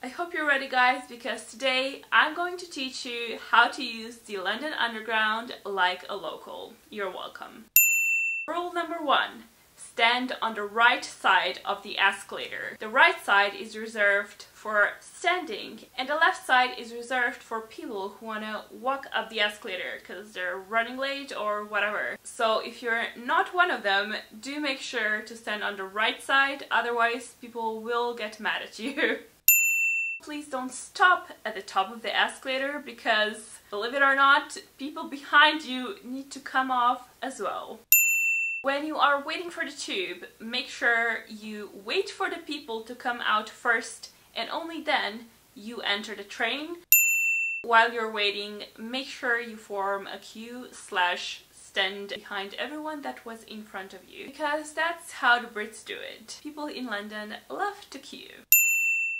I hope you're ready, guys, because today I'm going to teach you how to use the London Underground like a local. You're welcome. Rule number 1. Stand on the right side of the escalator. The right side is reserved for standing and the left side is reserved for people who want to walk up the escalator because they're running late or whatever. So if you're not one of them, do make sure to stand on the right side, otherwise people will get mad at you. Please don't stop at the top of the escalator because, believe it or not, people behind you need to come off as well. When you are waiting for the tube, make sure you wait for the people to come out first and only then you enter the train. While you're waiting, make sure you form a queue/stand behind everyone that was in front of you, because that's how the Brits do it. People in London love to queue.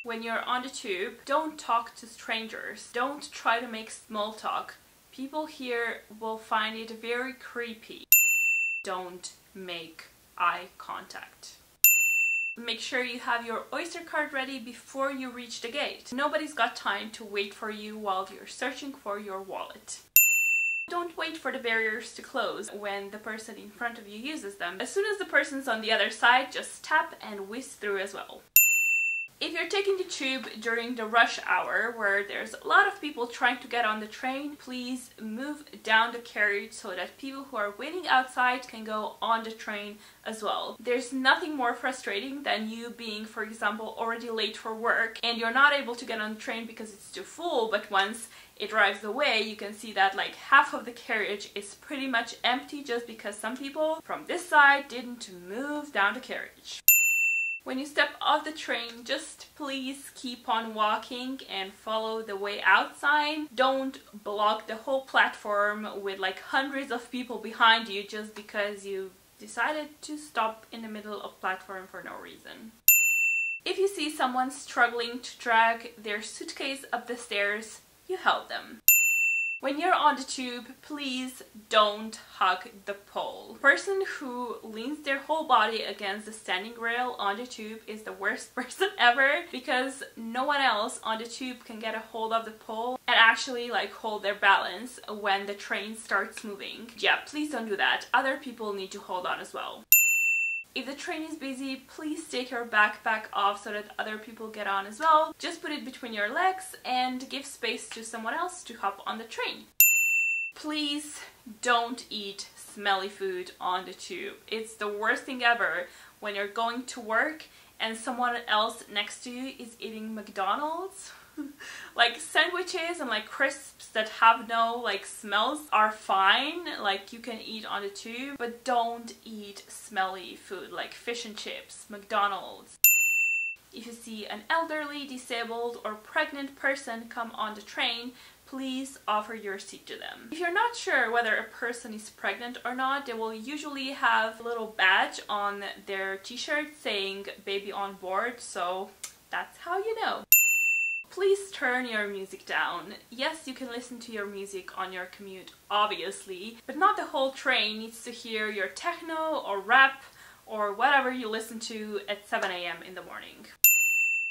When you're on the tube, don't talk to strangers. Don't try to make small talk. People here will find it very creepy. Don't make eye contact. Make sure you have your Oyster card ready before you reach the gate. Nobody's got time to wait for you while you're searching for your wallet. Don't wait for the barriers to close when the person in front of you uses them. As soon as the person's on the other side, just tap and whiz through as well. If you're taking the tube during the rush hour, where there's a lot of people trying to get on the train, please move down the carriage so that people who are waiting outside can go on the train as well. There's nothing more frustrating than you being, for example, already late for work and you're not able to get on the train because it's too full, but once it drives away, you can see that like half of the carriage is pretty much empty just because some people from this side didn't move down the carriage. When you step off the train, just please keep on walking and follow the way out sign. Don't block the whole platform with like hundreds of people behind you just because you decided to stop in the middle of platform for no reason. If you see someone struggling to drag their suitcase up the stairs, you help them. When you're on the tube, please don't hug the pole. The person who leans their whole body against the standing rail on the tube is the worst person ever, because no one else on the tube can get a hold of the pole and actually like hold their balance when the train starts moving. Yeah, please don't do that. Other people need to hold on as well. If the train is busy, please take your backpack off so that other people get on as well. Just put it between your legs and give space to someone else to hop on the train. Please don't eat smelly food on the tube. It's the worst thing ever when you're going to work and someone else next to you is eating McDonald's. Like sandwiches and like crisps that have no like smells are fine, like you can eat on the tube, but don't eat smelly food like fish and chips, McDonald's. If you see an elderly, disabled or pregnant person come on the train, please offer your seat to them. If you're not sure whether a person is pregnant or not, they will usually have a little badge on their t-shirt saying baby on board, so that's how you know. Please turn your music down. Yes, you can listen to your music on your commute, obviously, but not the whole train needs to hear your techno or rap or whatever you listen to at 7 AM in the morning.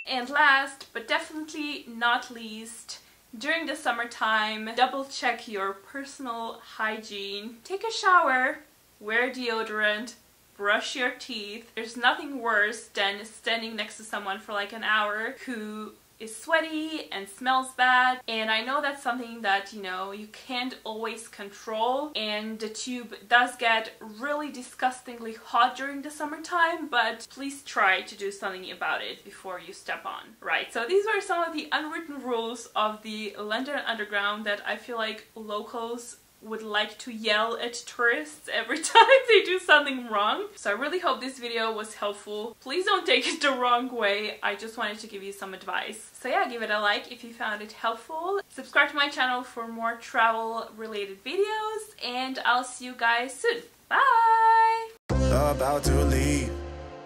And last, but definitely not least, during the summertime, double check your personal hygiene. Take a shower, wear deodorant, brush your teeth. There's nothing worse than standing next to someone for like an hour who is sweaty and smells bad, and I know that's something that, you know, you can't always control, and the tube does get really disgustingly hot during the summertime, but please try to do something about it before you step on. Right, so these were some of the unwritten rules of the London Underground that I feel like locals would like to yell at tourists every time they do something wrong. So I really hope this video was helpful. Please don't take it the wrong way. I just wanted to give you some advice. So yeah, give it a like if you found it helpful. Subscribe to my channel for more travel related videos, and I'll see you guys soon. Bye! About to leave,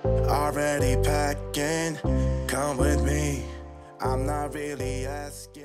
already packing. Come with me, I'm not really asking.